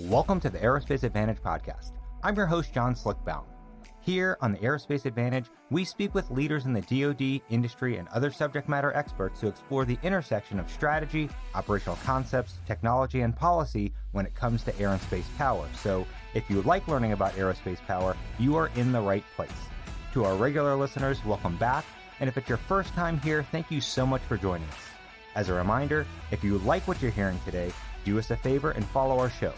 Welcome to the Aerospace Advantage podcast. I'm your host, John Slick Baum. Here on the Aerospace Advantage, we speak with leaders in the DoD, industry, and other subject matter experts to explore the intersection of strategy, operational concepts, technology, and policy when it comes to air and space power. So if you like learning about aerospace power, you are in the right place. To our regular listeners, welcome back. And if it's your first time here, thank you so much for joining us. As a reminder, if you like what you're hearing today, do us a favor and follow our show.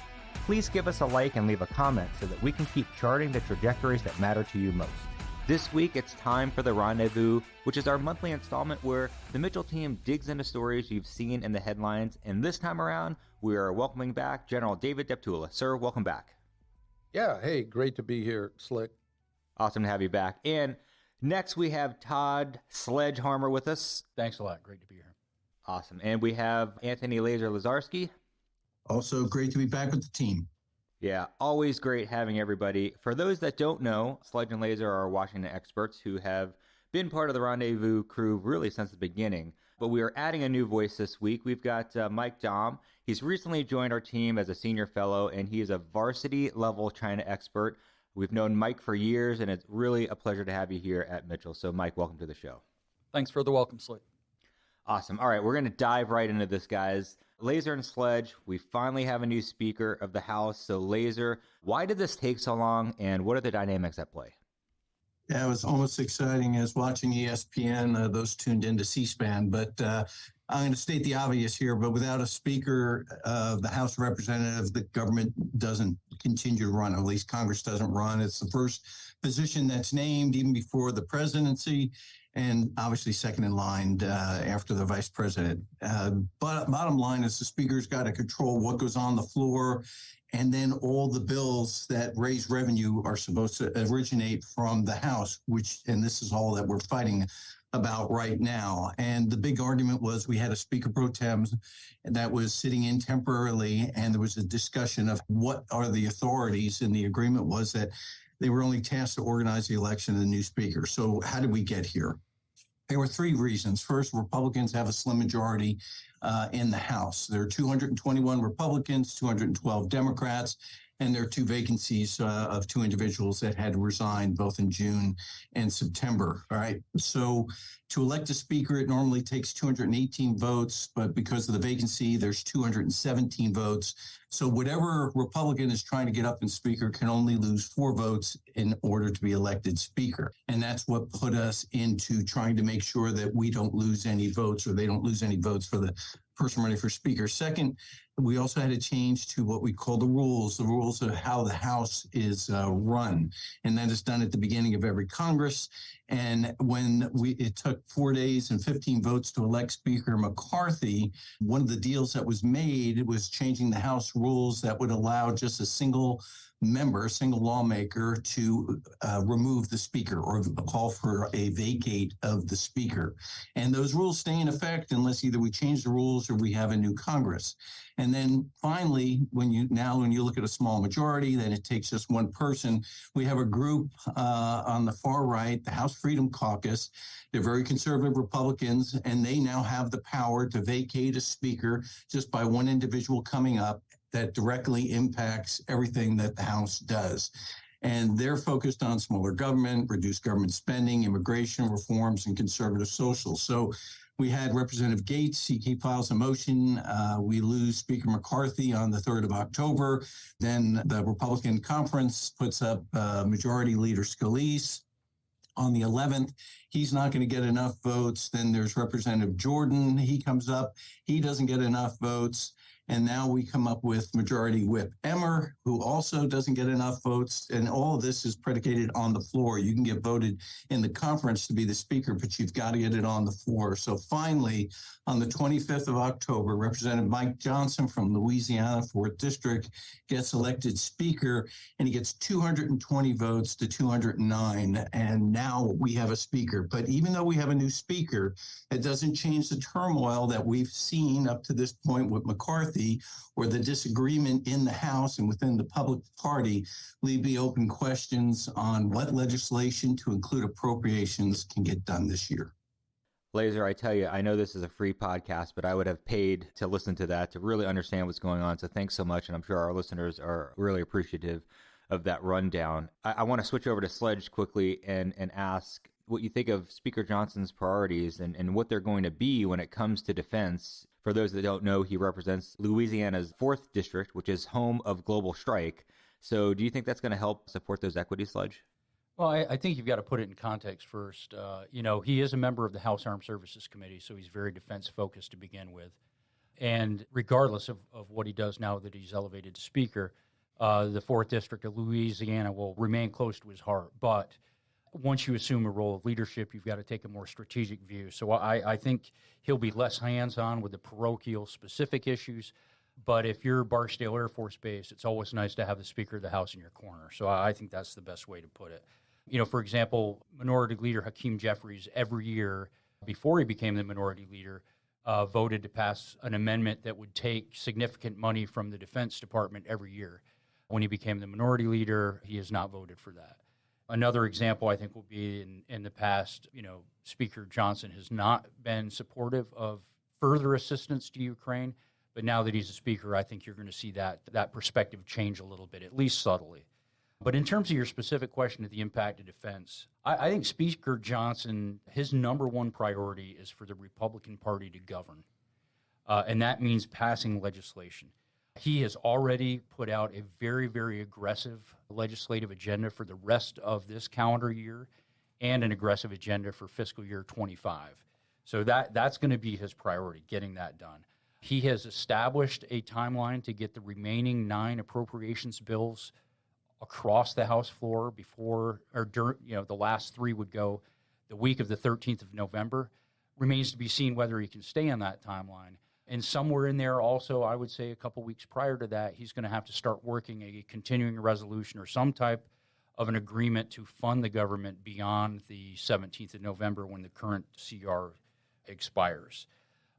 Please give us a like and leave a comment so that we can keep charting the trajectories that matter to you most. This week, it's time for the Rendezvous, which is our monthly installment where the Mitchell team digs into stories you've seen in the headlines. And this time around, we are welcoming back General David Deptula. Sir, welcome back. Yeah, hey, great to be here, Slick. Awesome to have you back. And next, we have Todd Sledgehammer with us. Thanks a lot. Great to be here. Awesome. And we have Anthony Lazarski. Also great to be back with the team. Yeah, always great having everybody. For those that don't know, Sledge and Laser are Washington experts who have been part of the Rendezvous crew really since the beginning. But we are adding a new voice this week. We've got Mike Dahm. He's recently joined our team as a senior fellow, and he is a varsity level China expert. We've known Mike for years, and it's really a pleasure to have you here at Mitchell. So, Mike, welcome to the show. Thanks for the welcome, Slick. Awesome. All right, we're going to dive right into this, guys. Laser and Sledge, we finally have a new Speaker of the House. So, Laser, why did this take so long, and what are the dynamics at play? Yeah, it was almost exciting as watching ESPN, those tuned into C-SPAN. But I'm going to state the obvious here, but without a Speaker of the House of Representatives, the government doesn't continue to run, or at least Congress doesn't run. It's the first position that's named even before the presidency, and obviously second in line after the vice president. But bottom line is the Speaker's got to control what goes on the floor, and then all the bills that raise revenue are supposed to originate from the House, and this is all that we're fighting about right now. And the big argument was we had a Speaker pro tem that was sitting in temporarily, and there was a discussion of what are the authorities, and the agreement was that they were only tasked to organize the election of the new Speaker. So how did we get here? There were three reasons. First, Republicans have a slim majority in the House. There are 221 Republicans, 212 Democrats, and there are two vacancies of two individuals that had resigned both in June and September. All right. So to elect a Speaker, it normally takes 218 votes, but because of the vacancy, there's 217 votes. So whatever Republican is trying to get up in Speaker can only lose 4 votes in order to be elected Speaker. And that's what put us into trying to make sure that we don't lose any votes, or they don't lose any votes for the person running for Speaker. Second, we also had to change to what we call the rules of how the House is run. And that is done at the beginning of every Congress. And when it took 4 days and 15 votes to elect Speaker McCarthy, one of the deals that was made was changing the House rules that would allow just a single member, a single lawmaker, to remove the Speaker or call for a vacate of the Speaker. And those rules stay in effect unless either we change the rules or we have a new Congress. And then finally, when you look at a small majority, then it takes just one person. We have a group on the far right, the House Freedom Caucus. They're very conservative Republicans, and they now have the power to vacate a Speaker just by one individual coming up that directly impacts everything that the House does. And they're focused on smaller government, reduced government spending, immigration reforms, and conservative social. So we had Representative Gates. He files a motion. We lose Speaker McCarthy on the 3rd of October. Then the Republican conference puts up Majority Leader Scalise. On the 11th, he's not going to get enough votes. Then there's Representative Jordan. He comes up. He doesn't get enough votes. And now we come up with Majority Whip Emmer, who also doesn't get enough votes. And all of this is predicated on the floor. You can get voted in the conference to be the Speaker, but you've got to get it on the floor. So finally, on the 25th of October, Representative Mike Johnson from Louisiana, 4th District, gets elected Speaker, and he gets 220 votes to 209. And now we have a Speaker. But even though we have a new Speaker, it doesn't change the turmoil that we've seen up to this point with McCarthy, or the disagreement in the House and within the public party, leave me open questions on what legislation to include appropriations can get done this year. Laser, I tell you, I know this is a free podcast, but I would have paid to listen to that to really understand what's going on. So thanks so much. And I'm sure our listeners are really appreciative of that rundown. I want to switch over to Sledge quickly and ask what you think of Speaker Johnson's priorities and what they're going to be when it comes to defense. For those that don't know, he represents Louisiana's 4th district, which is home of Global Strike. So do you think that's going to help support those equities, Sledge? Well, I think you've got to put it in context first. He is a member of the House Armed Services Committee, so he's very defense-focused to begin with. And regardless of what he does now that he's elevated to Speaker, the 4th District of Louisiana will remain close to his heart. But once you assume a role of leadership, you've got to take a more strategic view. So I think he'll be less hands-on with the parochial specific issues. But if you're Barksdale Air Force Base, it's always nice to have the Speaker of the House in your corner. So I think that's the best way to put it. For example, Minority Leader Hakeem Jeffries every year before he became the Minority Leader voted to pass an amendment that would take significant money from the Defense Department every year. When he became the Minority Leader, he has not voted for that. Another example, I think, will be in the past, Speaker Johnson has not been supportive of further assistance to Ukraine, but now that he's a speaker, I think you're going to see that perspective change a little bit, at least subtly. But in terms of your specific question of the impact of defense, I think Speaker Johnson, his number one priority is for the Republican Party to govern, and that means passing legislation. He has already put out a very, very aggressive legislative agenda for the rest of this calendar year and an aggressive agenda for fiscal year 25. So that's going to be his priority, getting that done. He has established a timeline to get the remaining 9 appropriations bills across the House floor before, or during, the last 3 would go the week of the 13th of November. Remains to be seen whether he can stay on that timeline. And somewhere in there also, I would say a couple weeks prior to that, he's going to have to start working a continuing resolution or some type of an agreement to fund the government beyond the 17th of November when the current CR expires.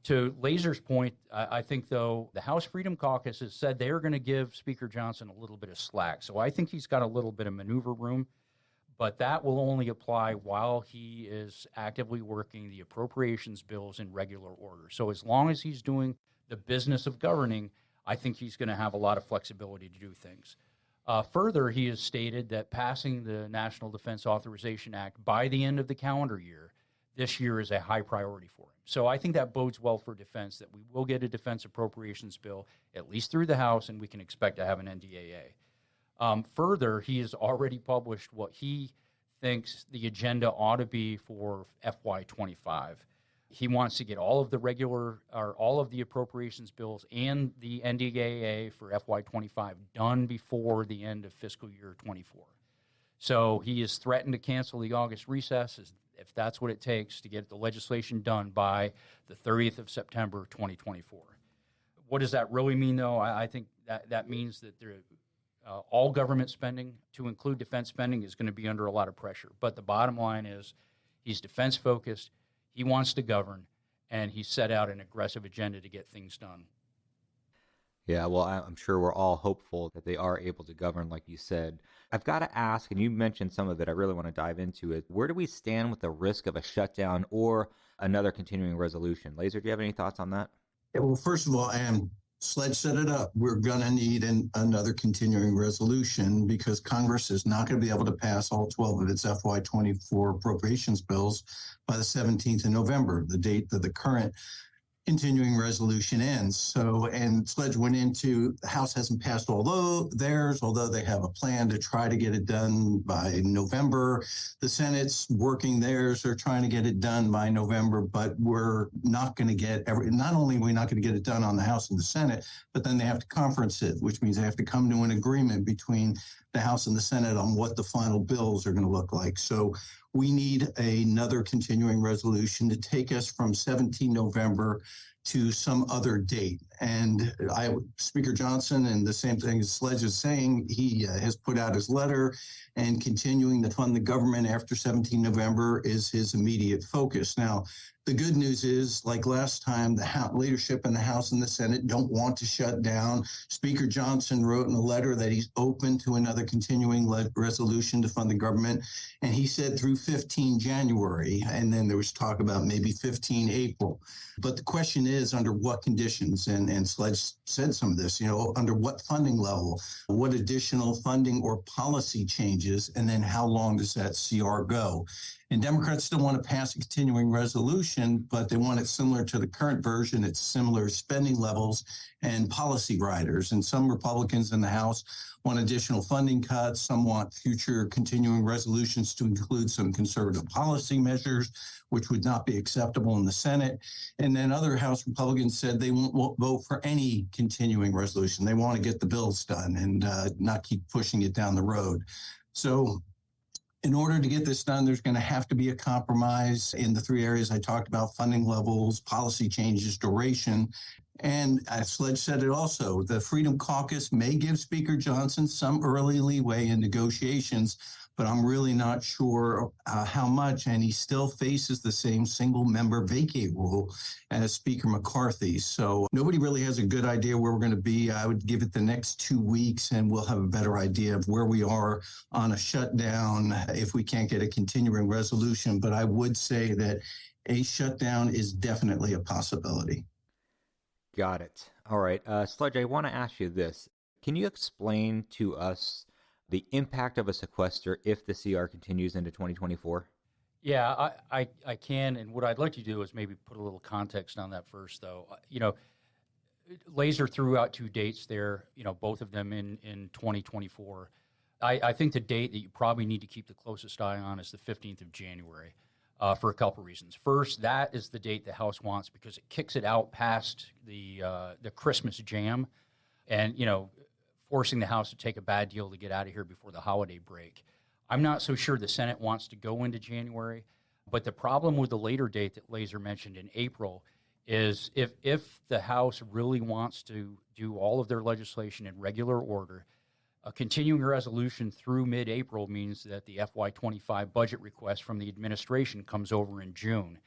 To Laser's point, I think, though, the House Freedom Caucus has said they are going to give Speaker Johnson a little bit of slack. So I think he's got a little bit of maneuver room, but that will only apply while he is actively working the appropriations bills in regular order. So as long as he's doing the business of governing, I think he's going to have a lot of flexibility to do things. Further, he has stated that passing the National Defense Authorization Act by the end of the calendar year this year is a high priority for him. So I think that bodes well for defense, that we will get a defense appropriations bill, at least through the House, and we can expect to have an NDAA. Further, he has already published what he thinks the agenda ought to be for FY25. He wants to get all of the appropriations bills and the NDAA for FY25 done before the end of fiscal year 24. So he has threatened to cancel the August recess if that's what it takes to get the legislation done by the 30th of September 2024. What does that really mean, though? I think that means that all government spending, to include defense spending, is going to be under a lot of pressure. But the bottom line is he's defense-focused, he wants to govern, and he set out an aggressive agenda to get things done. Yeah, well, I'm sure we're all hopeful that they are able to govern, like you said. I've got to ask, and you mentioned some of it, I really want to dive into it. Where do we stand with the risk of a shutdown or another continuing resolution? Laser, do you have any thoughts on that? Yeah, well, first of all, Sledge set it up. We're going to need another continuing resolution because Congress is not going to be able to pass all 12 of its FY24 appropriations bills by the 17th of November, the date that the current continuing resolution ends. So, and Sledge went into, the House hasn't passed although they have a plan to try to get it done by November. The Senate's working theirs, they're trying to get it done by November, but we're not going to get not only are we not going to get it done on the House and the Senate, but then they have to conference it, which means they have to come to an agreement between the House and the Senate on what the final bills are going to look like. So we need another continuing resolution to take us from 17 November to some other date. And Speaker Johnson, and the same thing as Sledge is saying, he has put out his letter, and continuing to fund the government after 17 November is his immediate focus. Now, the good news is, like last time, the leadership in the House and the Senate don't want to shut down. Speaker Johnson wrote in a letter that he's open to another continuing resolution to fund the government. And he said through 15 January, and then there was talk about maybe 15 April. But the question is, under what conditions? And Sledge said some of this, under what funding level, what additional funding or policy changes, and then how long does that CR go? And Democrats still want to pass a continuing resolution, but they want it similar to the current version. It's similar spending levels and policy riders. And some Republicans in the House want additional funding cuts. Some want future continuing resolutions to include some conservative policy measures, which would not be acceptable in the Senate. And then other House Republicans said they won't vote for any continuing resolution. They want to get the bills done and not keep pushing it down the road. So in order to get this done, there's going to have to be a compromise in the three areas I talked about: funding levels, policy changes, duration. And as Sledge said it also, the Freedom Caucus may give Speaker Johnson some early leeway in negotiations, but I'm really not sure how much. And he still faces the same single-member vacate rule as Speaker McCarthy. So nobody really has a good idea where we're going to be. I would give it the next 2 weeks, and we'll have a better idea of where we are on a shutdown if we can't get a continuing resolution. But I would say that a shutdown is definitely a possibility. Got it. All right. Sledge, I want to ask you this. Can you explain to us the impact of a sequester if the CR continues into 2024? Yeah, I can. And what I'd like to do is maybe put a little context on that first, though. Laser threw out two dates there, both of them in 2024. I think the date that you probably need to keep the closest eye on is the 15th of January. For a couple reasons. First, that is the date the House wants because it kicks it out past the Christmas jam, and forcing the House to take a bad deal to get out of here before the holiday break. I'm not so sure the Senate wants to go into January, but the problem with the later date that Laser mentioned in April is if the House really wants to do all of their legislation in regular order, a continuing resolution through mid-April means that the FY25 budget request from the administration comes over in June.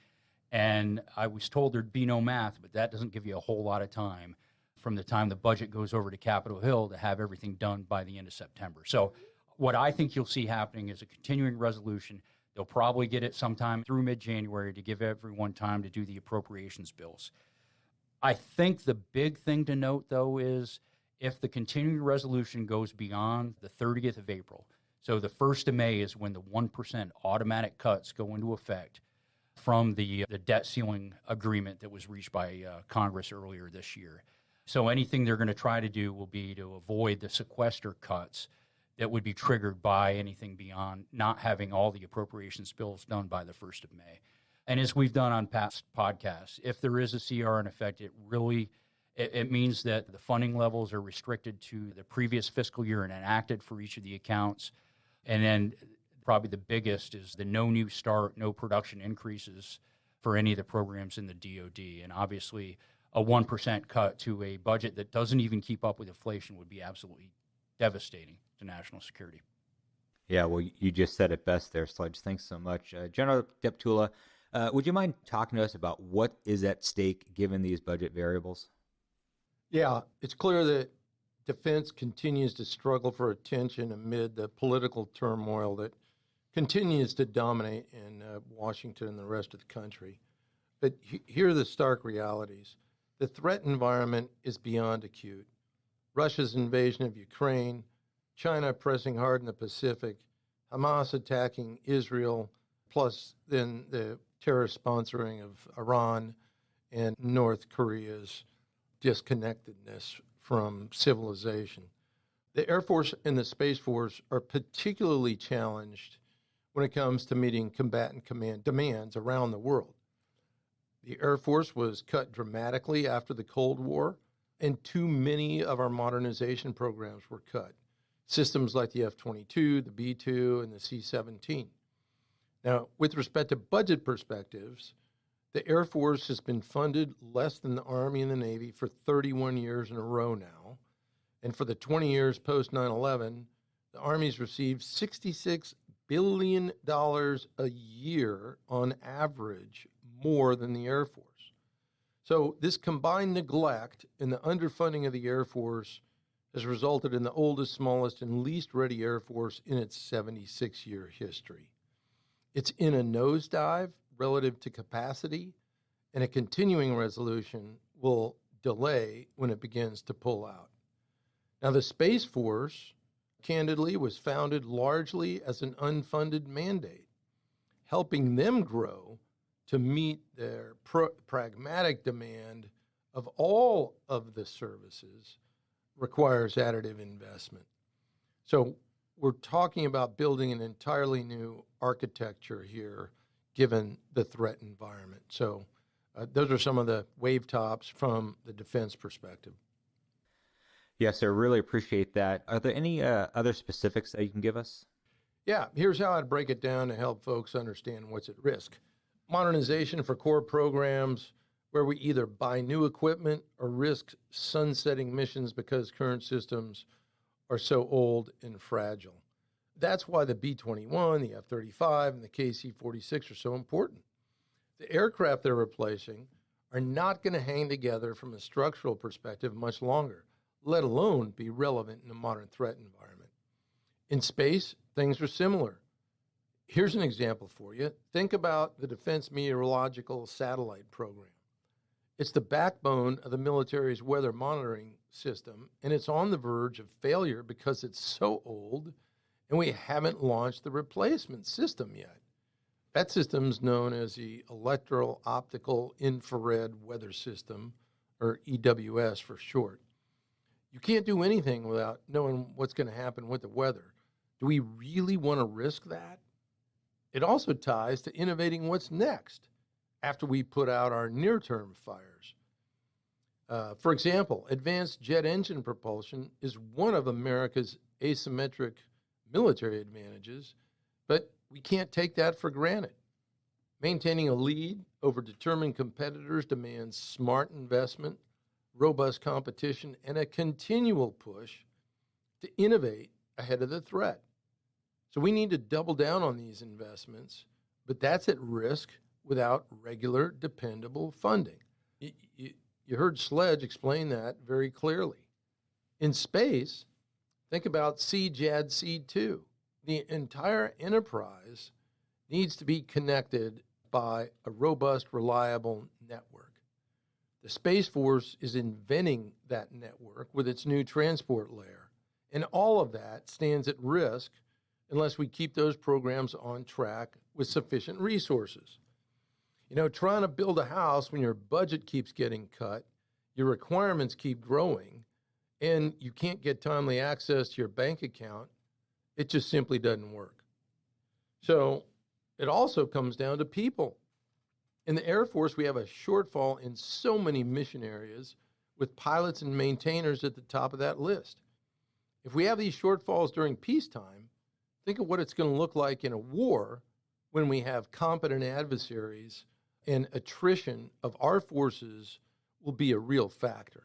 And I was told there'd be no math, but that doesn't give you a whole lot of time from the time the budget goes over to Capitol Hill to have everything done by the end of September. So what I think you'll see happening is a continuing resolution. They'll probably get it sometime through mid-January to give everyone time to do the appropriations bills. I think the big thing to note, though, is if the continuing resolution goes beyond the 30th of April, so the 1st of May is when the 1% automatic cuts go into effect from the debt ceiling agreement that was reached by Congress earlier this year. So anything they're going to try to do will be to avoid the sequester cuts that would be triggered by anything beyond not having all the appropriations bills done by the 1st of May. And as we've done on past podcasts, if there is a CR in effect, it means that the funding levels are restricted to the previous fiscal year and enacted for each of the accounts. And then probably the biggest is the no new start, no production increases for any of the programs in the DoD. And obviously, a 1% cut to a budget that doesn't even keep up with inflation would be absolutely devastating to national security. Yeah, well, you just said it best there, Sledge. Thanks so much. General Deptula, would you mind talking to us about what is at stake given these budget variables? Yeah, it's clear that defense continues to struggle for attention amid the political turmoil that continues to dominate in Washington and the rest of the country. But here are the stark realities. The threat environment is beyond acute. Russia's invasion of Ukraine, China pressing hard in the Pacific, Hamas attacking Israel, plus then the terrorist sponsoring of Iran and North Korea's disconnectedness from civilization. The Air Force and the Space Force are particularly challenged when it comes to meeting combatant command demands around the world. The Air Force was cut dramatically after the Cold War, and too many of our modernization programs were cut. Systems like the F-22, the B-2, and the C-17. Now, with respect to budget perspectives, The Air Force has been funded less than the Army and the Navy for 31 years in a row now. And for the 20 years post 9/11, the Army's received $66 billion a year on average, more than the Air Force. So this combined neglect and the underfunding of the Air Force has resulted in the oldest, smallest, and least ready Air Force in its 76-year history. It's in a nosedive relative to capacity, and a continuing resolution will delay when it begins to pull out. Now, the Space Force, candidly, was founded largely as an unfunded mandate. Helping them grow to meet their pragmatic demand of all of the services requires additive investment. So we're talking about building an entirely new architecture here, given the threat environment. So those are some of the wave tops from the defense perspective. Yes, sir. Really appreciate that. Are there any other specifics that you can give us? Yeah, here's how I'd break it down to help folks understand what's at risk. Modernization for core programs where we either buy new equipment or risk sunsetting missions because current systems are so old and fragile. That's why the B-21, the F-35, and the KC-46 are so important. The aircraft they're replacing are not going to hang together from a structural perspective much longer, let alone be relevant in a modern threat environment. In space, things are similar. Here's an example for you. Think about the Defense Meteorological Satellite Program. It's the backbone of the military's weather monitoring system, and it's on the verge of failure because it's so old, and we haven't launched the replacement system yet. That system's known as the Electro-Optical Infrared Weather System, or EWS for short. You can't do anything without knowing what's going to happen with the weather. Do we really want to risk that? It also ties to innovating what's next after we put out our near-term fires. For example, advanced jet engine propulsion is one of America's asymmetric military advantages, but we can't take that for granted. Maintaining a lead over determined competitors demands smart investment, robust competition, and a continual push to innovate ahead of the threat. So we need to double down on these investments, but that's at risk without regular, dependable funding. You heard Sledge explain that very clearly. In space, think about CJAD Seed 2. The entire enterprise needs to be connected by a robust, reliable network. The Space Force is inventing that network with its new transport layer, and all of that stands at risk unless we keep those programs on track with sufficient resources. You know, trying to build a house when your budget keeps getting cut, your requirements keep growing, and you can't get timely access to your bank account, it just simply doesn't work. So it also comes down to people. In the Air Force, we have a shortfall in so many mission areas, with pilots and maintainers at the top of that list. If we have these shortfalls during peacetime, think of what it's going to look like in a war when we have competent adversaries, and attrition of our forces will be a real factor.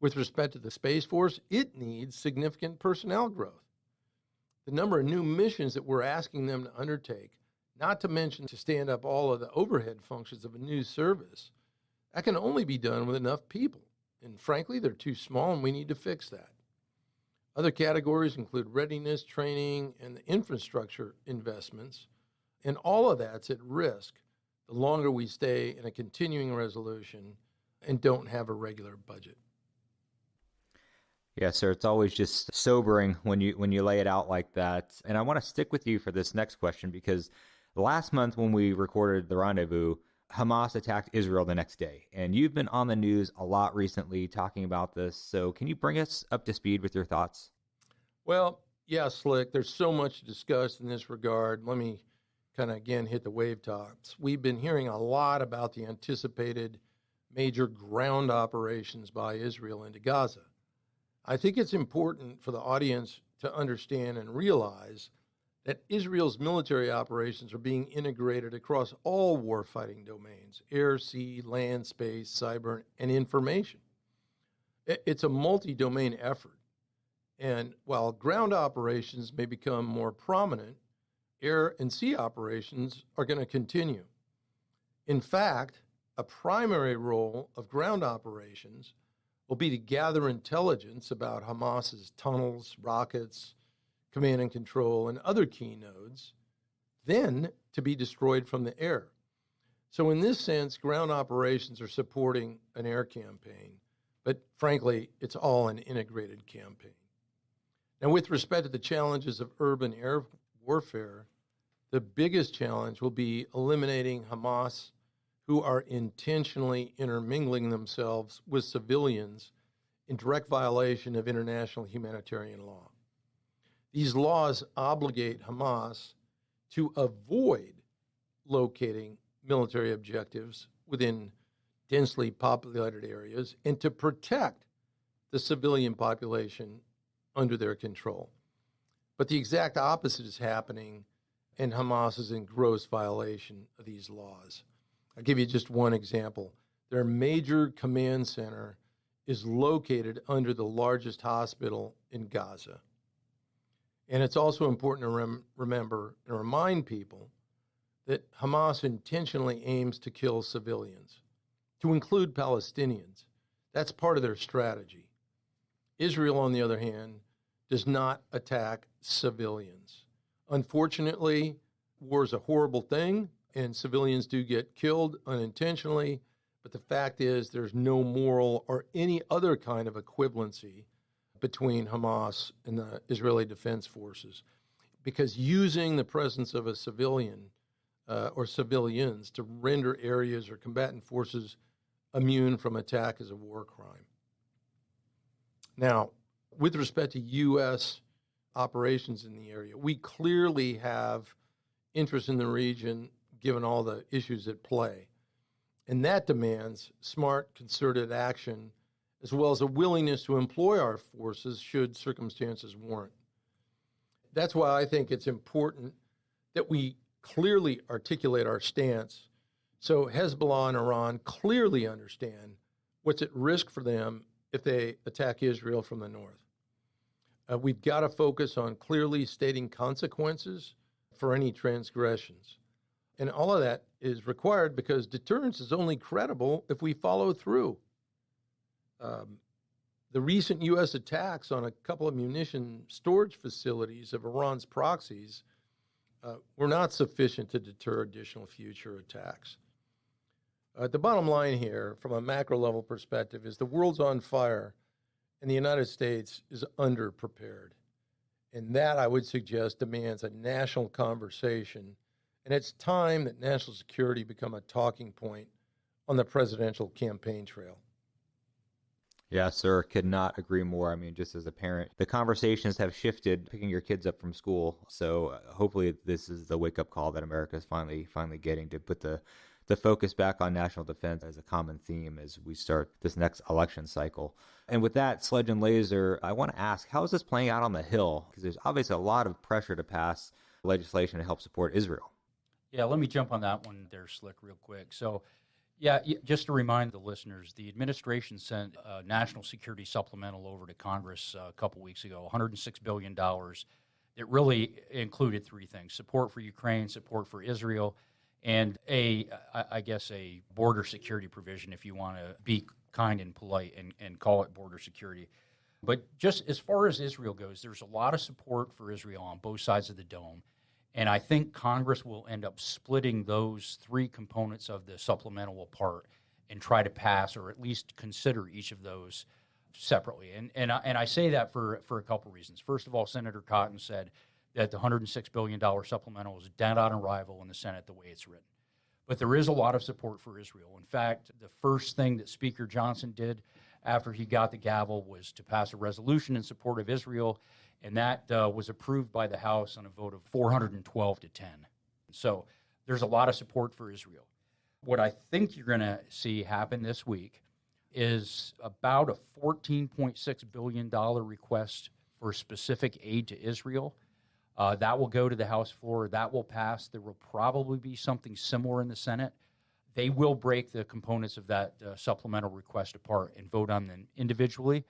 With respect to the Space Force, it needs significant personnel growth. The number of new missions that we're asking them to undertake, not to mention to stand up all of the overhead functions of a new service, that can only be done with enough people. And frankly, they're too small, and we need to fix that. Other categories include readiness, training, and the infrastructure investments. And all of that's at risk the longer we stay in a continuing resolution and don't have a regular budget. Yeah, sir. It's always just sobering when you lay it out like that. And I want to stick with you for this next question, because last month when we recorded the Rendezvous, Hamas attacked Israel the next day. And you've been on the news a lot recently talking about this. So can you bring us up to speed with your thoughts? Well, yeah, Slick, there's so much to discuss in this regard. Let me kind of, again, hit the wave tops. We've been hearing a lot about the anticipated major ground operations by Israel into Gaza. I think it's important for the audience to understand and realize that Israel's military operations are being integrated across all warfighting domains: air, sea, land, space, cyber, and information. It's a multi-domain effort. And while ground operations may become more prominent, air and sea operations are going to continue. In fact, a primary role of ground operations will be to gather intelligence about Hamas's tunnels, rockets, command and control, and other key nodes, then to be destroyed from the air. So in this sense, ground operations are supporting an air campaign, but frankly, it's all an integrated campaign. Now, with respect to the challenges of urban air warfare, the biggest challenge will be eliminating Hamas, who are intentionally intermingling themselves with civilians in direct violation of international humanitarian law. These laws obligate Hamas to avoid locating military objectives within densely populated areas and to protect the civilian population under their control. But the exact opposite is happening, and Hamas is in gross violation of these laws. I'll give you just one example. Their major command center is located under the largest hospital in Gaza. And it's also important to remember and remind people that Hamas intentionally aims to kill civilians, to include Palestinians. That's part of their strategy. Israel, on the other hand, does not attack civilians. Unfortunately, war is a horrible thing, and civilians do get killed unintentionally, but the fact is there's no moral or any other kind of equivalency between Hamas and the Israeli Defense Forces, because using the presence of a civilian or civilians to render areas or combatant forces immune from attack is a war crime. Now, with respect to U.S. operations in the area, we clearly have interest in the region given all the issues at play. And that demands smart, concerted action, as well as a willingness to employ our forces should circumstances warrant. That's why I think it's important that we clearly articulate our stance so Hezbollah and Iran clearly understand what's at risk for them if they attack Israel from the north. We've got to focus on clearly stating consequences for any transgressions. And all of that is required because deterrence is only credible if we follow through. The recent U.S. attacks on a couple of munition storage facilities of Iran's proxies were not sufficient to deter additional future attacks. The bottom line here, from a macro level perspective, is the world's on fire and the United States is underprepared. And that, I would suggest, demands a national conversation. And it's time that national security become a talking point on the presidential campaign trail. Yeah, sir, could not agree more. I mean, just as a parent, the conversations have shifted picking your kids up from school. So hopefully this is the wake-up call that America is finally getting to put the focus back on national defense as a common theme as we start this next election cycle. And with that, Sledge and Laser, I want to ask, how is this playing out on the Hill? Because there's obviously a lot of pressure to pass legislation to help support Israel. Yeah, let me jump on that one there, Slick, real quick. So, yeah, just to remind the listeners, the administration sent a national security supplemental over to Congress a couple weeks ago, $106 billion. It really included three things: support for Ukraine, support for Israel, and a border security provision, if you want to be kind and polite and call it border security. But just as far as Israel goes, there's a lot of support for Israel on both sides of the dome. And I think Congress will end up splitting those three components of the supplemental apart and try to pass or at least consider each of those separately. And I say that for a couple reasons. First of all, Senator Cotton said that the $106 billion supplemental is dead on arrival in the Senate the way it's written. But there is a lot of support for Israel. In fact, the first thing that Speaker Johnson did after he got the gavel was to pass a resolution in support of Israel, and that was approved by the House on a vote of 412 to 10. So there's a lot of support for Israel. What I think you're going to see happen this week is about a $14.6 billion request for specific aid to Israel. That will go to the House floor. That will pass. There will probably be something similar in the Senate. They will break the components of that supplemental request apart and vote on them individually.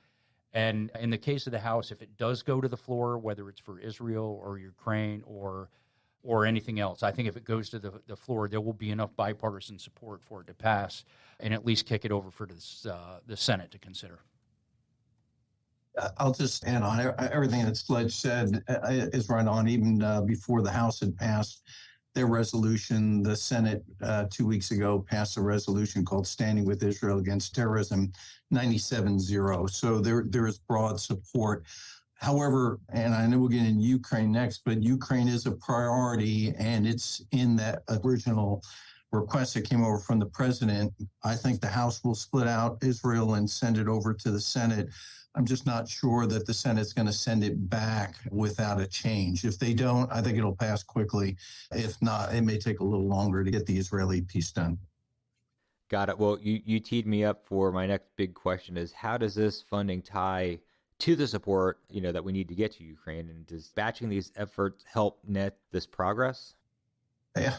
And in the case of the House, if it does go to the floor, whether it's for Israel or Ukraine or anything else, I think if it goes to the floor, there will be enough bipartisan support for it to pass and at least kick it over for the Senate to consider. I'll just add on everything that Sledge said is right on. Even before the House had passed their resolution, the Senate 2 weeks ago passed a resolution called Standing with Israel Against Terrorism 97-0. So there is broad support. However, and I know we'll get into Ukraine next, but Ukraine is a priority, and it's in that original request that came over from the president. I think the House will split out Israel and send it over to the Senate. I'm just not sure that the Senate's going to send it back without a change. If they don't, I think it'll pass quickly. If not, it may take a little longer to get the Israeli piece done. Got it. Well, you teed me up for my next big question is, how does this funding tie to the support, that we need to get to Ukraine? And does batching these efforts help net this progress? Yeah.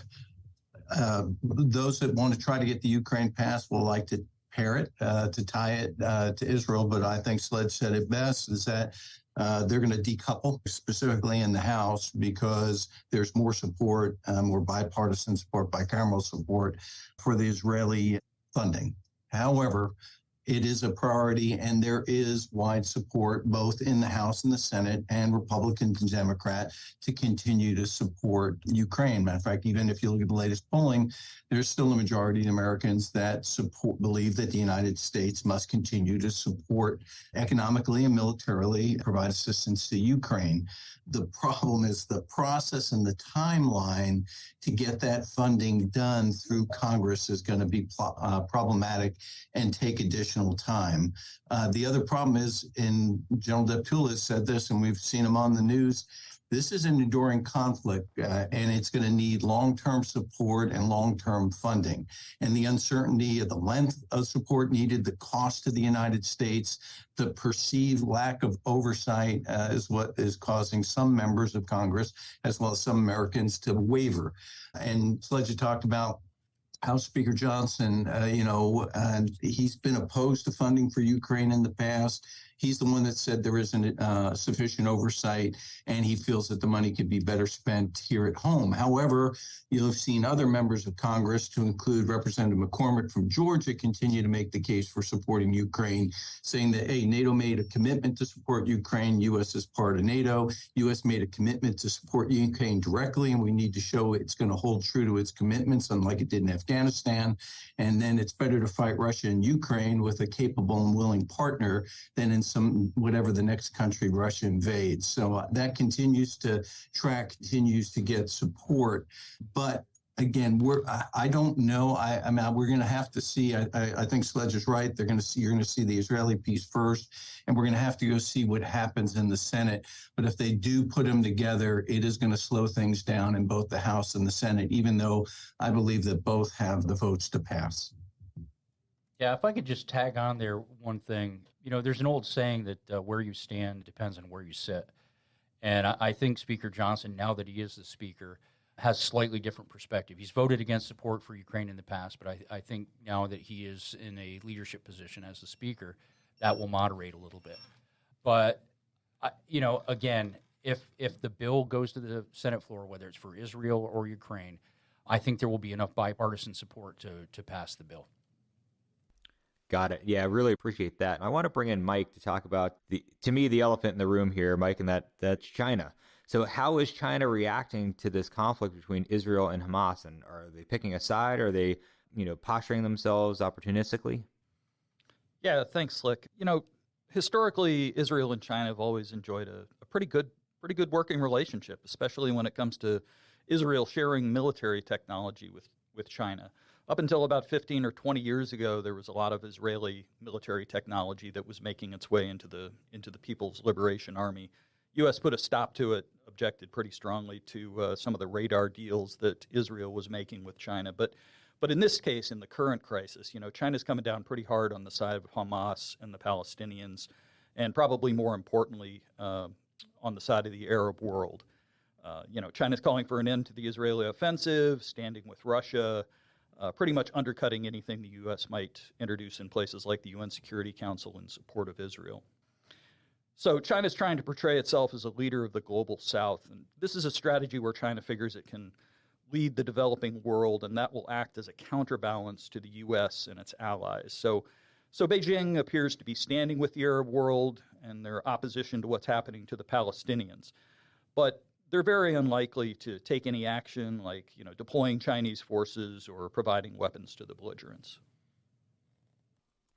Those that want to try to get the Ukraine pass will like to pair it, to tie it to Israel. But I think Sledge said it best, is that they're going to decouple, specifically in the House, because there's more support, more bipartisan support, bicameral support for the Israeli funding. However, it is a priority, and there is wide support both in the House and the Senate, and Republicans and Democrats, to continue to support Ukraine. Matter of fact, even if you look at the latest polling, there's still a majority of Americans that believe that the United States must continue to support economically and militarily, provide assistance to Ukraine. The problem is the process and the timeline to get that funding done through Congress is going to be problematic and take additional time. The other problem is, and General Deptula said this, and we've seen him on the news, this is an enduring conflict, and it's going to need long-term support and long-term funding. And the uncertainty of the length of support needed, the cost to the United States, the perceived lack of oversight is what is causing some members of Congress, as well as some Americans, to waver. And Sledge talked about House Speaker Johnson, and he's been opposed to funding for Ukraine in the past. He's the one that said there isn't sufficient oversight, and he feels that the money could be better spent here at home. However, you'll have seen other members of Congress, to include Representative McCormick from Georgia, continue to make the case for supporting Ukraine, saying that, hey, NATO made a commitment to support Ukraine. U.S. is part of NATO. U.S. made a commitment to support Ukraine directly, and we need to show it's going to hold true to its commitments, unlike it did in Afghanistan. And then it's better to fight Russia and Ukraine with a capable and willing partner than in whatever the next country Russia invades. So that continues to track, continues to get support. But again, I don't know. I mean, we're going to have to see. I think Sledge is right. You're going to see the Israeli piece first, and we're going to have to go see what happens in the Senate. But if they do put them together, it is going to slow things down in both the House and the Senate, even though I believe that both have the votes to pass. Yeah, if I could just tag on there one thing. There's an old saying that where you stand depends on where you sit. And I think Speaker Johnson, now that he is the Speaker, has slightly different perspective. He's voted against support for Ukraine in the past, but I think now that he is in a leadership position as the Speaker, that will moderate a little bit. But, again, if the bill goes to the Senate floor, whether it's for Israel or Ukraine, I think there will be enough bipartisan support to pass the bill. Got it. Yeah, I really appreciate that. And I want to bring in Mike to talk about to me, the elephant in the room here, Mike, and that's China. So how is China reacting to this conflict between Israel and Hamas? And are they picking a side? Are they, posturing themselves opportunistically? Yeah, thanks, Slick. Historically, Israel and China have always enjoyed a pretty good working relationship, especially when it comes to Israel sharing military technology with China. Up until about 15 or 20 years ago, there was a lot of Israeli military technology that was making its way into the People's Liberation Army. U.S. put a stop to it, objected pretty strongly to some of the radar deals that Israel was making with China. But in this case, in the current crisis, China's coming down pretty hard on the side of Hamas and the Palestinians, and probably more importantly, on the side of the Arab world. China's calling for an end to the Israeli offensive, standing with Russia, pretty much undercutting anything the U.S. might introduce in places like the UN Security Council in support of Israel. So China's trying to portray itself as a leader of the global South, and this is a strategy where China figures it can lead the developing world, and that will act as a counterbalance to the U.S. and its allies. So Beijing appears to be standing with the Arab world and their opposition to what's happening to the Palestinians. But they're very unlikely to take any action like, deploying Chinese forces or providing weapons to the belligerents.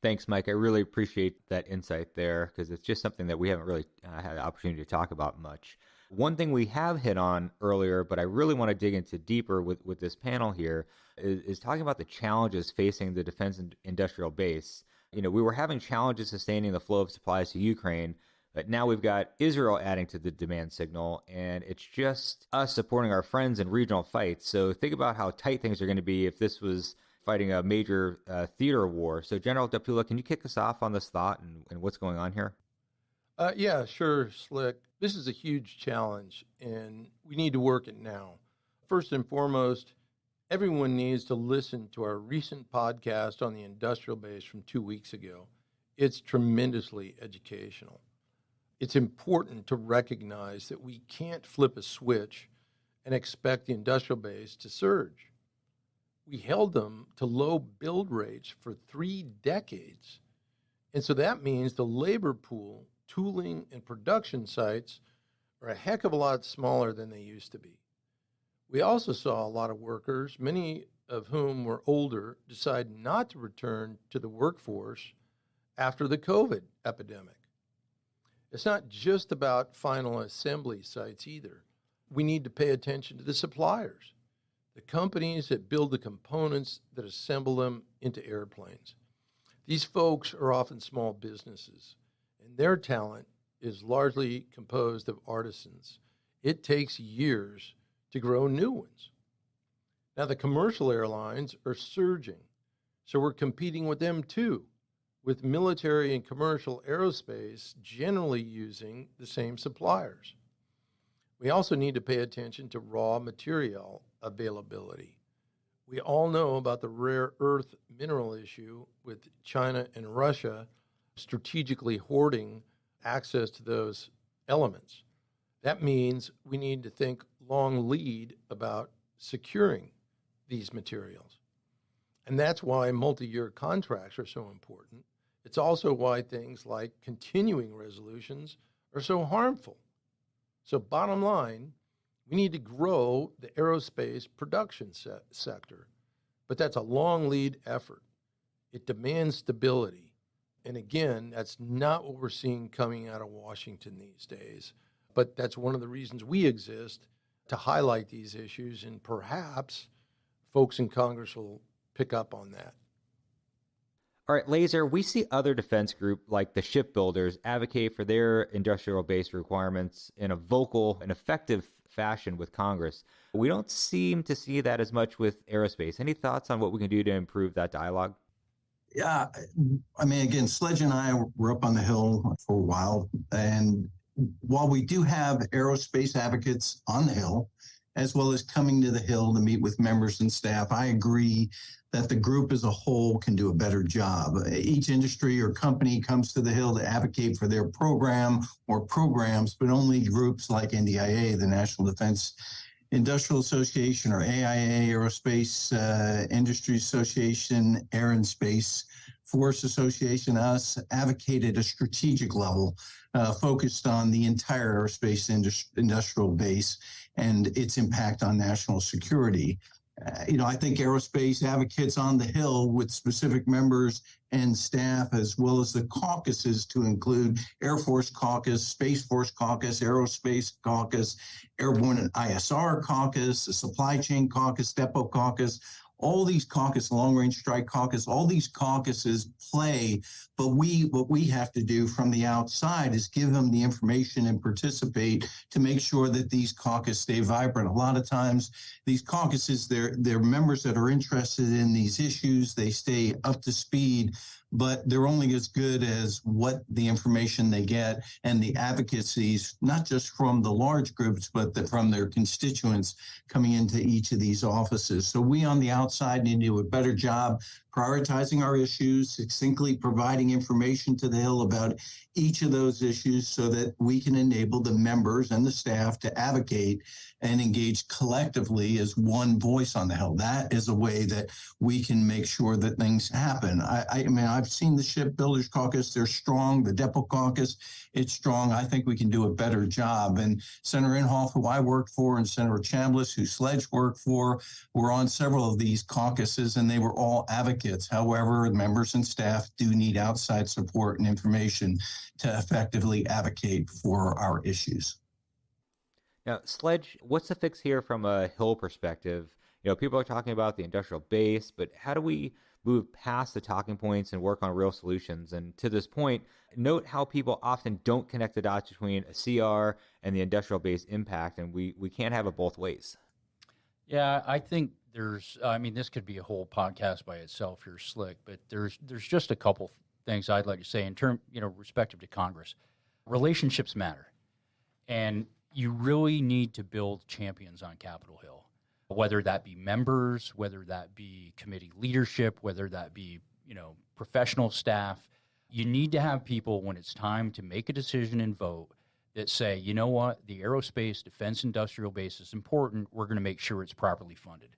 Thanks, Mike. I really appreciate that insight there because it's just something that we haven't really had the opportunity to talk about much. One thing we have hit on earlier, but I really want to dig into deeper with this panel here, is talking about the challenges facing the defense industrial base. We were having challenges sustaining the flow of supplies to Ukraine, but now we've got Israel adding to the demand signal, and it's just us supporting our friends in regional fights. So think about how tight things are going to be if this was fighting a major theater war. So General Deptula, can you kick us off on this thought and what's going on here? Yeah, sure, Slick. This is a huge challenge, and we need to work it now. First and foremost, everyone needs to listen to our recent podcast on the industrial base from 2 weeks ago. It's tremendously educational. It's important to recognize that we can't flip a switch and expect the industrial base to surge. We held them to low build rates for 3 decades. And so that means the labor pool, tooling, and production sites are a heck of a lot smaller than they used to be. We also saw a lot of workers, many of whom were older, decide not to return to the workforce after the COVID epidemic. It's not just about final assembly sites either. We need to pay attention to the suppliers, the companies that build the components that assemble them into airplanes. These folks are often small businesses, and their talent is largely composed of artisans. It takes years to grow new ones. Now, the commercial airlines are surging, so we're competing with them too, with military and commercial aerospace generally using the same suppliers. We also need to pay attention to raw material availability. We all know about the rare earth mineral issue with China and Russia strategically hoarding access to those elements. That means we need to think long lead about securing these materials. And that's why multi-year contracts are so important. It's also why things like continuing resolutions are so harmful. So bottom line, we need to grow the aerospace production sector, but that's a long lead effort. It demands stability. And again, that's not what we're seeing coming out of Washington these days. But that's one of the reasons we exist, to highlight these issues, and perhaps folks in Congress will pick up on that. All right, Laser, we see other defense groups like the shipbuilders advocate for their industrial base requirements in a vocal and effective fashion with Congress. We don't seem to see that as much with aerospace. Any thoughts on what we can do to improve that dialogue? Yeah, I mean, again, Sledge and I were up on the Hill for a while, and while we do have aerospace advocates on the Hill, as well as coming to the Hill to meet with members and staff, I agree that the group as a whole can do a better job. Each industry or company comes to the Hill to advocate for their program or programs, but only groups like NDIA, the National Defense Industrial Association, or AIA, Aerospace Industry Association, Air and Space Force Association, us, advocate at a strategic level, focused on the entire aerospace industrial base and its impact on national security. I think aerospace advocates on the Hill with specific members and staff, as well as the caucuses to include Air Force Caucus, Space Force Caucus, Aerospace Caucus, Airborne and ISR Caucus, the Supply Chain Caucus, Depot Caucus, all these caucus, Long Range Strike Caucus, all these caucuses play, but what we have to do from the outside is give them the information and participate to make sure that these caucus stay vibrant. A lot of times, these caucuses, they're members that are interested in these issues, they stay up to speed, but they're only as good as what the information they get and the advocacies, not just from the large groups, but from their constituents coming into each of these offices. So we on the outside need to do a better job prioritizing our issues, succinctly providing information to the Hill about each of those issues so that we can enable the members and the staff to advocate and engage collectively as one voice on the Hill. That is a way that we can make sure that things happen. I mean, I've seen the Shipbuilders Caucus. They're strong. The Depot Caucus, it's strong. I think we can do a better job. And Senator Inhofe, who I worked for, and Senator Chambliss, who Sledge worked for, were on several of these caucuses, and they were all advocates. However, members and staff do need outside support and information to effectively advocate for our issues. Now, Sledge, what's the fix here from a Hill perspective? People are talking about the industrial base, but how do we move past the talking points and work on real solutions? And to this point, note how people often don't connect the dots between a CR and the industrial base impact, and we can't have it both ways. Yeah, I think this could be a whole podcast by itself here, Slick, but there's just a couple things I'd like to say in terms, respective to Congress. Relationships matter, and you really need to build champions on Capitol Hill, whether that be members, whether that be committee leadership, whether that be, professional staff. You need to have people, when it's time to make a decision and vote, that say, you know what, the aerospace defense industrial base is important. We're going to make sure it's properly funded.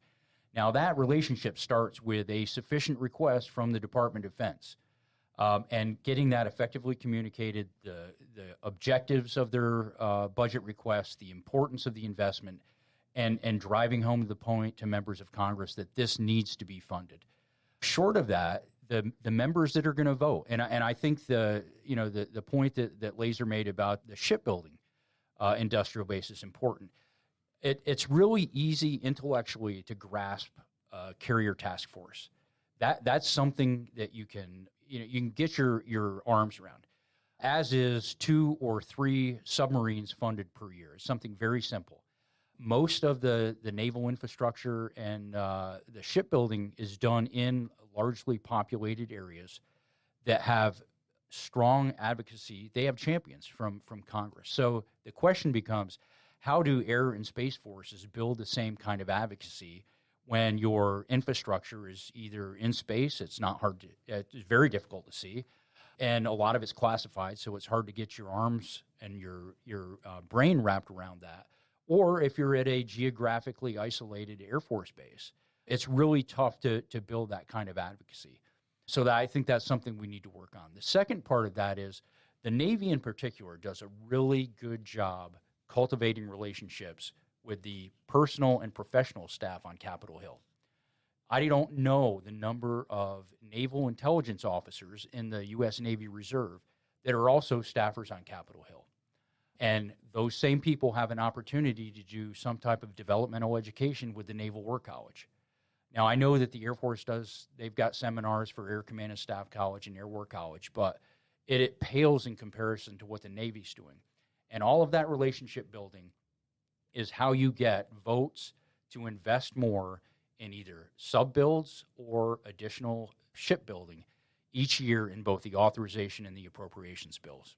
Now, that relationship starts with a sufficient request from the Department of Defense and getting that effectively communicated, the objectives of their budget requests, the importance of the investment, and driving home the point to members of Congress that this needs to be funded. Short of that, the members that are going to vote, and I think the point that Laser made about the shipbuilding industrial base is important. It's really easy intellectually to grasp carrier task force. That's something that you can get your arms around, as is 2 or 3 submarines funded per year. It's something very simple. Most of the naval infrastructure and the shipbuilding is done in largely populated areas that have strong advocacy. They have champions from Congress. So the question becomes, how do air and space forces build the same kind of advocacy when your infrastructure is either in space? It's very difficult to see, and a lot of it's classified, so it's hard to get your arms and your brain wrapped around that. Or if you're at a geographically isolated Air Force base, it's really tough to build that kind of advocacy. So I think that's something we need to work on. The second part of that is the Navy in particular does a really good job cultivating relationships with the personal and professional staff on Capitol Hill. I don't know the number of naval intelligence officers in the U.S. Navy Reserve that are also staffers on Capitol Hill. And those same people have an opportunity to do some type of developmental education with the Naval War College. Now, I know that the Air Force they've got seminars for Air Command and Staff College and Air War College, but it pales in comparison to what the Navy's doing. And all of that relationship building is how you get votes to invest more in either sub-builds or additional shipbuilding each year in both the authorization and the appropriations bills.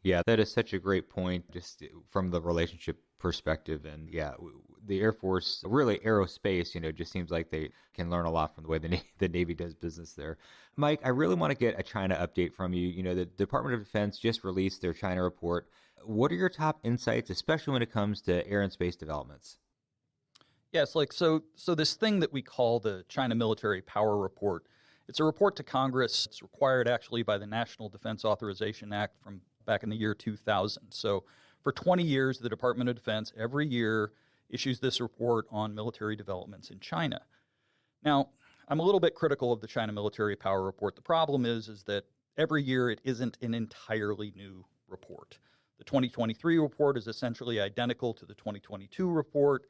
Yeah, that is such a great point, just from the relationship perspective. And yeah, the Air Force, really aerospace, just seems like they can learn a lot from the way the Navy does business there. Mike, I really want to get a China update from you. The Department of Defense just released their China report. What are your top insights, especially when it comes to air and space developments? Yes, so this thing that we call the China Military Power Report, it's a report to Congress. It's required actually by the National Defense Authorization Act from back in the year 2000. So for 20 years, the Department of Defense every year issues this report on military developments in China. Now, I'm a little bit critical of the China Military Power Report. The problem is that every year it isn't an entirely new report. The 2023 report is essentially identical to the 2022 report,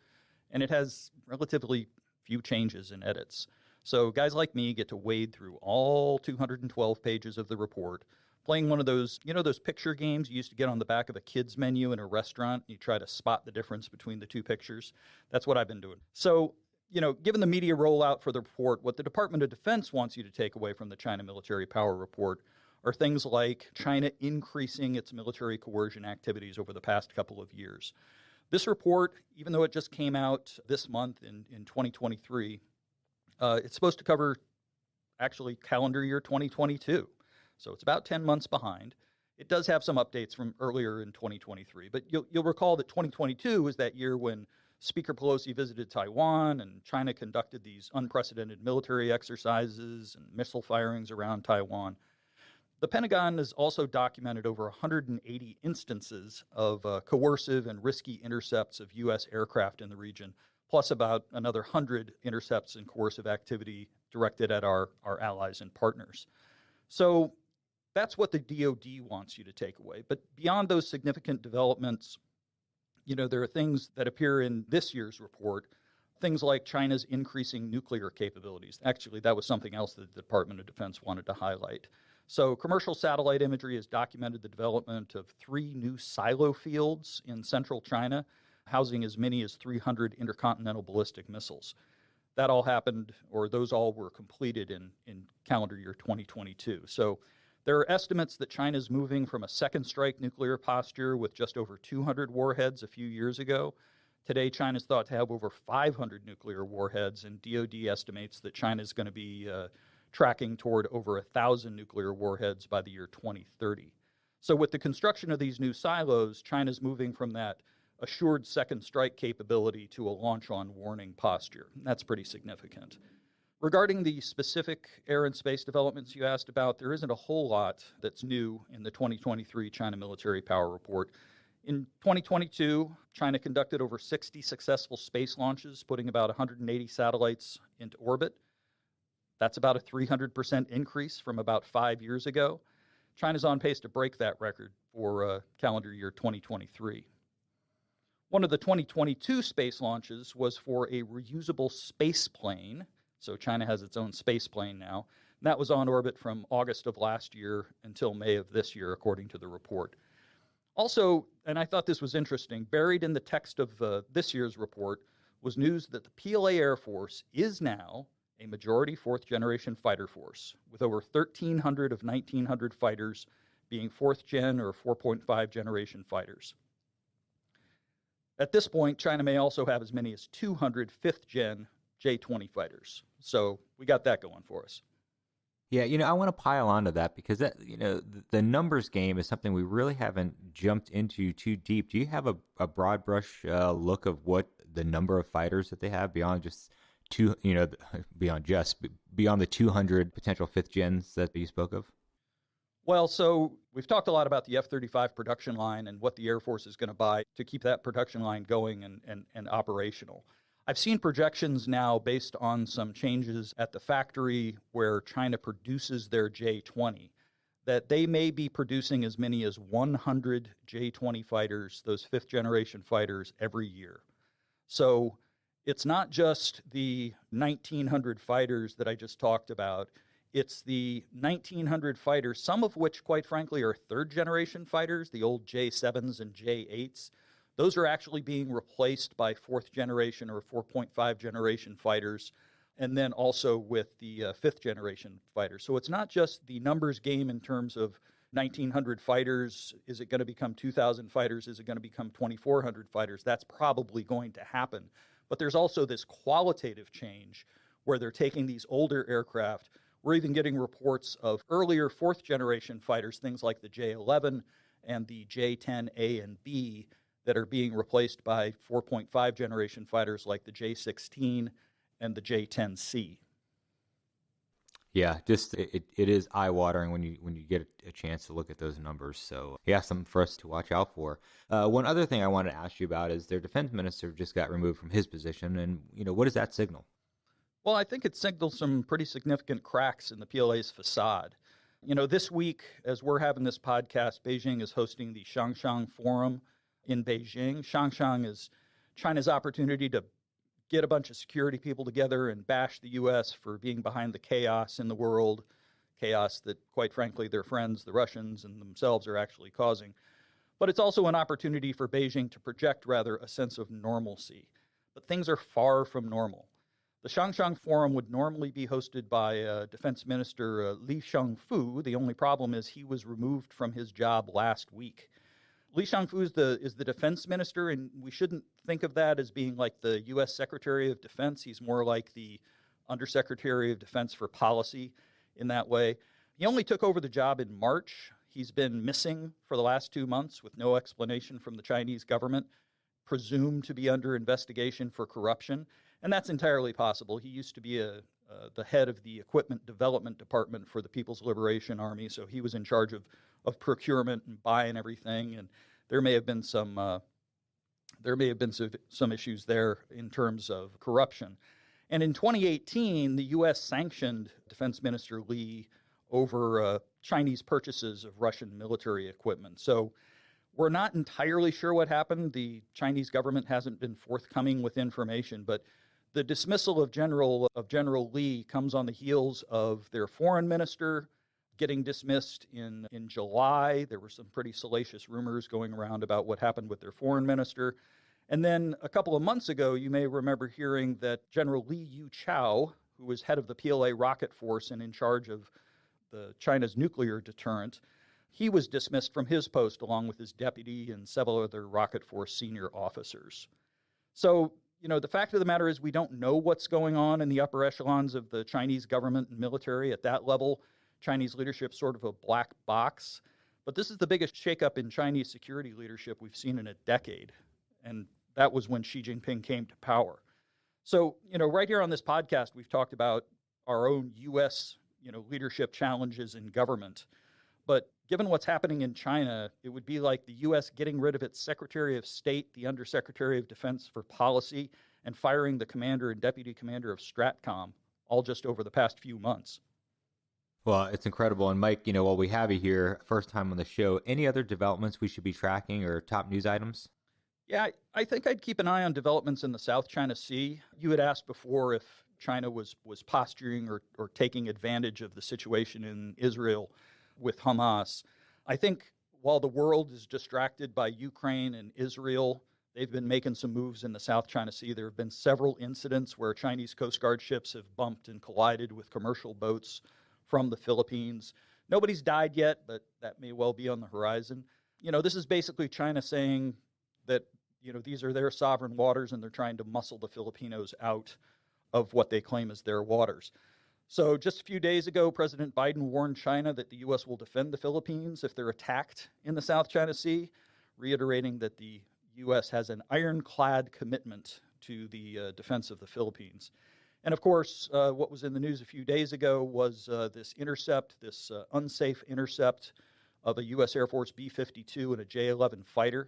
and it has relatively few changes and edits. So guys like me get to wade through all 212 pages of the report, playing one of those, those picture games you used to get on the back of a kid's menu in a restaurant. You try to spot the difference between the two pictures. That's what I've been doing. So given the media rollout for the report, what the Department of Defense wants you to take away from the China military power report are things like China increasing its military coercion activities over the past couple of years. This report, even though it just came out this month in 2023, it's supposed to cover actually calendar year 2022. So it's about 10 months behind. It does have some updates from earlier in 2023, but you'll recall that 2022 was that year when Speaker Pelosi visited Taiwan and China conducted these unprecedented military exercises and missile firings around Taiwan. The Pentagon has also documented over 180 instances of coercive and risky intercepts of U.S. aircraft in the region, plus about another 100 intercepts and coercive activity directed at our allies and partners. So that's what the DoD wants you to take away. But beyond those significant developments, there are things that appear in this year's report, things like China's increasing nuclear capabilities. Actually, that was something else that the Department of Defense wanted to highlight. So commercial satellite imagery has documented the development of 3 new silo fields in central China, housing as many as 300 intercontinental ballistic missiles. That all happened, or those all were completed in calendar year 2022. So there are estimates that China is moving from a second strike nuclear posture with just over 200 warheads a few years ago. Today, China is thought to have over 500 nuclear warheads, and DoD estimates that China is going to be tracking toward over 1,000 nuclear warheads by the year 2030. So with the construction of these new silos, China's moving from that assured second strike capability to a launch on warning posture. That's pretty significant. Regarding the specific air and space developments you asked about, there isn't a whole lot that's new in the 2023 China Military Power Report. In 2022, China conducted over 60 successful space launches, putting about 180 satellites into orbit. That's about a 300% increase from about 5 years ago. China's on pace to break that record for calendar year 2023. One of the 2022 space launches was for a reusable space plane. So China has its own space plane now. And that was on orbit from August of last year until May of this year, according to the report. Also, and I thought this was interesting, buried in the text of this year's report was news that the PLA Air Force is now a majority fourth-generation fighter force, with over 1,300 of 1,900 fighters being fourth-gen or 4.5 generation fighters. At this point, China may also have as many as 200 fifth-gen J-20 fighters. So we got that going for us. Yeah, I want to pile onto that because that, the numbers game is something we really haven't jumped into too deep. Do you have a broad brush look of what the number of fighters that they have beyond just beyond the 200 potential fifth gens that you spoke of? Well, so we've talked a lot about the F-35 production line and what the Air Force is going to buy to keep that production line going and operational. I've seen projections now based on some changes at the factory where China produces their J-20 that they may be producing as many as 100 J-20 fighters, those fifth-generation fighters, every year. So it's not just the 1,900 fighters that I just talked about. It's the 1,900 fighters, some of which, quite frankly, are third-generation fighters, the old J-7s and J-8s. Those are actually being replaced by fourth-generation or 4.5-generation fighters, and then also with the fifth-generation fighters. So it's not just the numbers game in terms of 1,900 fighters. Is it going to become 2,000 fighters? Is it going to become 2,400 fighters? That's probably going to happen. But there's also this qualitative change where they're taking these older aircraft. We're even getting reports of earlier fourth-generation fighters, things like the J-11 and the J-10A and B, that are being replaced by 4.5-generation fighters like the J-16 and the J-10C. Yeah, just it is eye-watering when you get a chance to look at those numbers. So yeah, something for us to watch out for. One other thing I wanted to ask you about is their defense minister just got removed from his position, and what does that signal? Well, I think it signals some pretty significant cracks in the PLA's facade. This week, as we're having this podcast, Beijing is hosting the Shangshan Forum in Beijing. Shangshan is China's opportunity to get a bunch of security people together and bash the U.S. for being behind the chaos in the world, chaos that, quite frankly, their friends, the Russians, and themselves are actually causing. But it's also an opportunity for Beijing to project, rather, a sense of normalcy. But things are far from normal. The Shangshan Forum would normally be hosted by Defense Minister Li Shangfu. The only problem is he was removed from his job last week. Li Shangfu is the defense minister, and we shouldn't think of that as being like the U.S. Secretary of Defense. He's more like the Undersecretary of Defense for Policy in that way. He only took over the job in March. He's been missing for the last 2 months with no explanation from the Chinese government, presumed to be under investigation for corruption, and that's entirely possible. He used to be the head of the Equipment Development Department for the People's Liberation Army, so he was in charge of procurement and buying everything, and there may have been some issues there in terms of corruption. And in 2018, the U.S. sanctioned Defense Minister Li over Chinese purchases of Russian military equipment. So we're not entirely sure what happened. The Chinese government hasn't been forthcoming with information, but the dismissal of General Li comes on the heels of their foreign minister getting dismissed in July. There were some pretty salacious rumors going around about what happened with their foreign minister. And then a couple of months ago, you may remember hearing that General Li Yuchao, who was head of the PLA rocket force and in charge of China's nuclear deterrent, he was dismissed from his post along with his deputy and several other rocket force senior officers. So, the fact of the matter is we don't know what's going on in the upper echelons of the Chinese government and military at that level. Chinese leadership sort of a black box. But this is the biggest shakeup in Chinese security leadership we've seen in a decade. And that was when Xi Jinping came to power. So, right here on this podcast, we've talked about our own U.S., leadership challenges in government. But given what's happening in China, it would be like the U.S. getting rid of its Secretary of State, the Undersecretary of Defense for Policy, and firing the commander and deputy commander of STRATCOM, all just over the past few months. Well, it's incredible. And Mike, while we have you here, first time on the show, any other developments we should be tracking or top news items? Yeah, I think I'd keep an eye on developments in the South China Sea. You had asked before if China was posturing or taking advantage of the situation in Israel with Hamas. I think while the world is distracted by Ukraine and Israel, they've been making some moves in the South China Sea. There have been several incidents where Chinese Coast Guard ships have bumped and collided with commercial boats from the Philippines. Nobody's died yet, but that may well be on the horizon. This is basically China saying that, these are their sovereign waters and they're trying to muscle the Filipinos out of what they claim as their waters. So just a few days ago, President Biden warned China that the U.S. will defend the Philippines if they're attacked in the South China Sea, reiterating that the U.S. has an ironclad commitment to the defense of the Philippines. And of course, what was in the news a few days ago was this unsafe intercept of a U.S. Air Force B-52 and a J-11 fighter.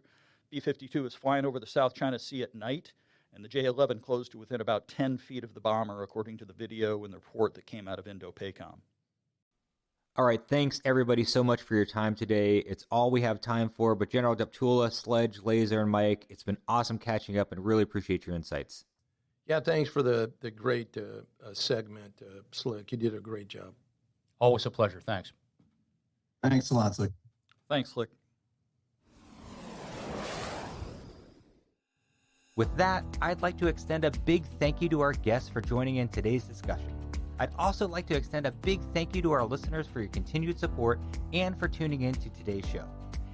B-52 was flying over the South China Sea at night, and the J-11 closed to within about 10 feet of the bomber, according to the video and the report that came out of Indo-PACOM. All right, thanks everybody so much for your time today. It's all we have time for, but General Deptula, Sledge, Laser, and Mike, it's been awesome catching up and really appreciate your insights. Yeah, thanks for the great segment, Slick. You did a great job. Always a pleasure. Thanks. Thanks a lot, Slick. Thanks, Slick. With that, I'd like to extend a big thank you to our guests for joining in today's discussion. I'd also like to extend a big thank you to our listeners for your continued support and for tuning in to today's show.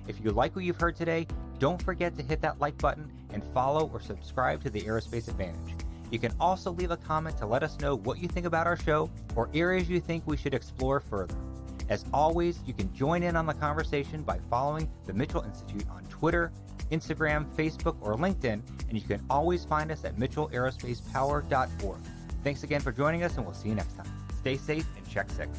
If you like what you've heard today, don't forget to hit that like button and follow or subscribe to the Aerospace Advantage. You can also leave a comment to let us know what you think about our show or areas you think we should explore further. As always, you can join in on the conversation by following the Mitchell Institute on Twitter, Instagram, Facebook, or LinkedIn, and you can always find us at mitchellaerospacepower.org. Thanks again for joining us, and we'll see you next time. Stay safe and check 6.